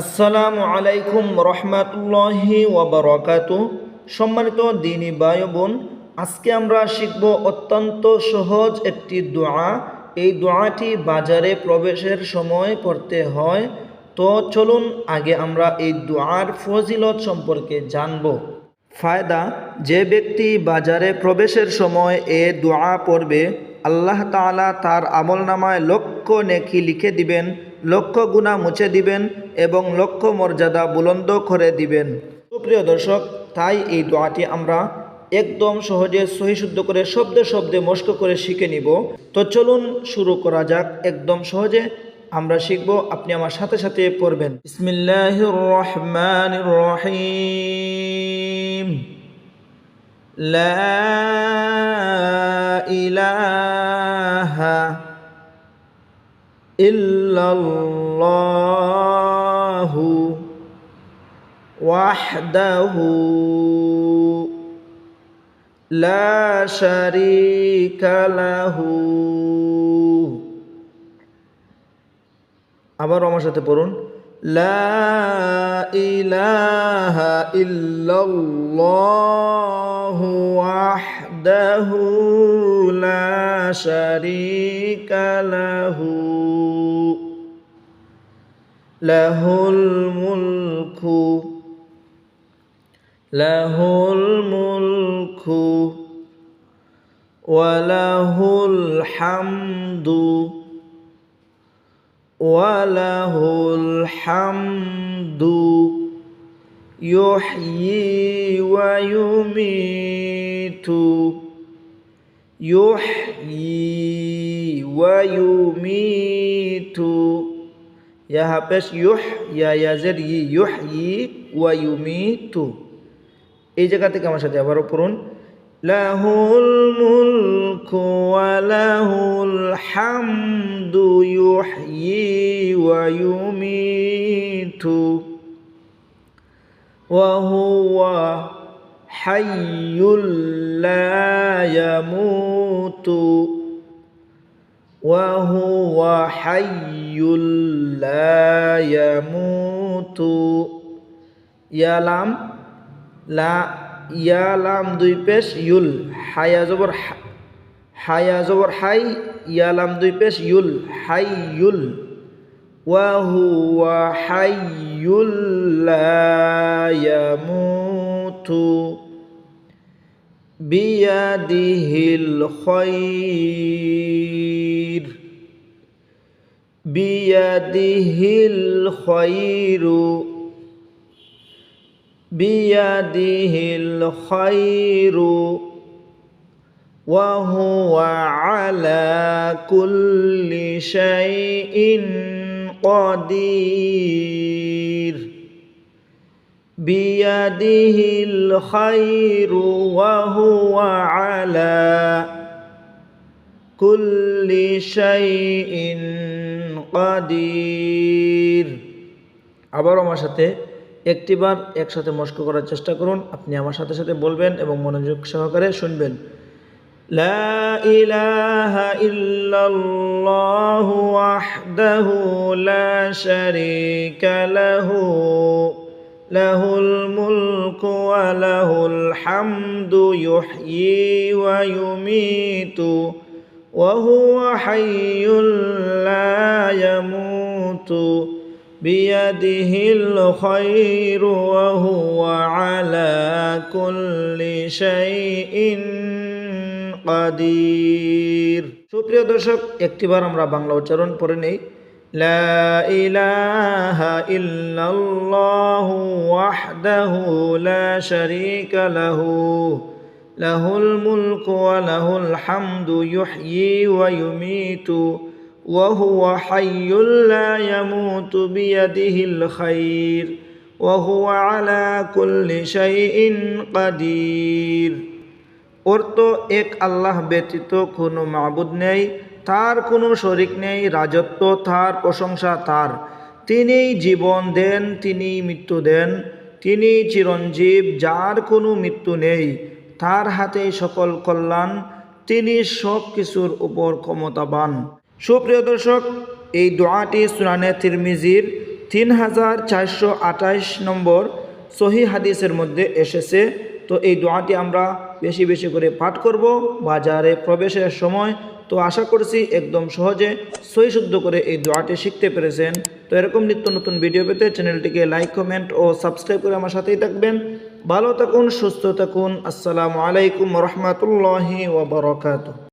আসসালামু আলাইকুম রহমাতুল্লাহি ওয়া বারাকাতুহু। সম্মানিত দিনী ভাই বোন, আজকে আমরা শিখব অত্যন্ত সহজ একটি দোয়া। এই দোয়াটি বাজারে প্রবেশের সময় পড়তে হয়। তো চলুন আগে আমরা এই দোয়ার ফজিলত সম্পর্কে জানব। ফায়দা: যে ব্যক্তি বাজারে প্রবেশের সময় এ দোয়া পড়বে, আল্লাহ তাআলা তার আমলনামায় লক্ষ নেকি লিখে দিবেন, লক্ষ গুনাহ মুছে দিবেন এবং লক্ষ মর্যাদা বুলন্দ করে দিবেন। সুপ্রিয় দর্শক, তাই এই দোয়াটি আমরা একদম সহজে সহি শুদ্ধ করে শব্দে শব্দে মস্ক করে শিখে নিব। তো চলুন শুরু করা যাক। একদম সহজে আমরা শিখব, আপনি আমার সাথে সাথে পড়বেন। বিসমিল্লাহির রহমানির রহিম। লা ইলাহা ইল্লাল্লাহু ওয়াহদাহু লা শারীকা লাহু। আবার আমার সাথে পড়ুন। লা ইলাহা ইল্লাল্লাহু ওয়াহদাহু লা শারীকা লাহু লাহুল মুলকু ওয়া লাহুল হামদু يحيي ويميت यहाँ पेश या याजेर युहयी वा युमीतु। এই জায়গা থেকে আমার সাথে আবারও পড়ুন। লাহুল মুলকু ওয়া লাহুল হামদু ইউহয়ি ওয়া ইউমীতু ওয়া হুয়া হাইয়্যুল লা ইয়ামুতু ওয়া হুয়া হাইয়্যুল লা ইয়ামুতু। ইয়া লাম লা, ইয়া লাম দুই পেশ ইউল, হায়া জবর হাই, ইয়া লাম দুই পেশ ইউল, হাইয়ুল ওয়া হুয়া হাইয়ুল লা ইয়ামুতু বিয়াদিহিল খায়র বিয়াদিহিল খায়রু ওয়া হুয়া আলা কুল্লি শাইইন কাদির। বিয়াদিহিল খায়রু ওয়া হুয়া আলা কুল্লি শাইইন কাদির। আবার আমার সাথে একটিবার একসাথে মস্ক করার চেষ্টা করুন। আপনি আমার সাথে সাথে বলবেন এবং মনোযোগ সহকারে শুনবেন। লা ইলাহা ইল্লাল্লাহু ওয়াহদাহু লা শারীকা লাহু লাহুল মুলকু ওয়া লাহুল হামদু ইউহয়ি ওয়া ইউমীতু ওয়া হুয়া হাইয়্যুল লা ইয়ামুতু বিয়াদিহিল খায়রু ওয়া হুয়া আলা কুল্লি শাইইন কাদির। সুপ্রিয় দর্শক, একটিবার আমরা বাংলা উচ্চারণ পড়ে নেই। লা ইলাহা ইল্লাল্লাহু ওয়াহদাহু লা শারীকা লাহু লাহুল মুলকু ওয়া লাহুল হামদু ইউহয়ি ওয়া ইউমীতু ওয়া হুয়া হাইয়্যুল লা ইয়ামুতু বিয়াদিহিল খায়র ওয়া হুয়া আলা কুল্লি শাইইন কাদির। অর্থ: এক আল্লাহ ব্যতীত কোনো মাবুদ নেই, তার কোনো শরিক নেই, রাজত্ব তার, প্রশংসা তার। তিনিই জীবন দেন, তিনিই মৃত্যু দেন, তিনি চিরঞ্জীব, যার কোনো মৃত্যু নেই, তার হাতে সকল কল্যাণ, তিনি সব কিছুর উপর ক্ষমতাবান। সুপ্রিয় দর্শক, এই দোয়াটি সুনানে তিরমিজির 3428 নম্বর সহি হাদিসের মধ্যে এসেছে। তো এই দোয়াটি আমরা বেশি বেশি করে পাঠ করব বাজারে প্রবেশের সময়। তো আশা করছি একদম সহজে সহি শুদ্ধ করে এই দোয়াটি শিখতে পেরেছেন। তো এরকম নিত্য নতুন ভিডিও পেতে চ্যানেলটিকে লাইক, কমেন্ট ও সাবস্ক্রাইব করে আমার সাথেই থাকবেন। ভালো থাকুন, সুস্থ থাকুন। আসসালামু আলাইকুম রহমতুল্লাহি ওয়া বারাকাতুহু।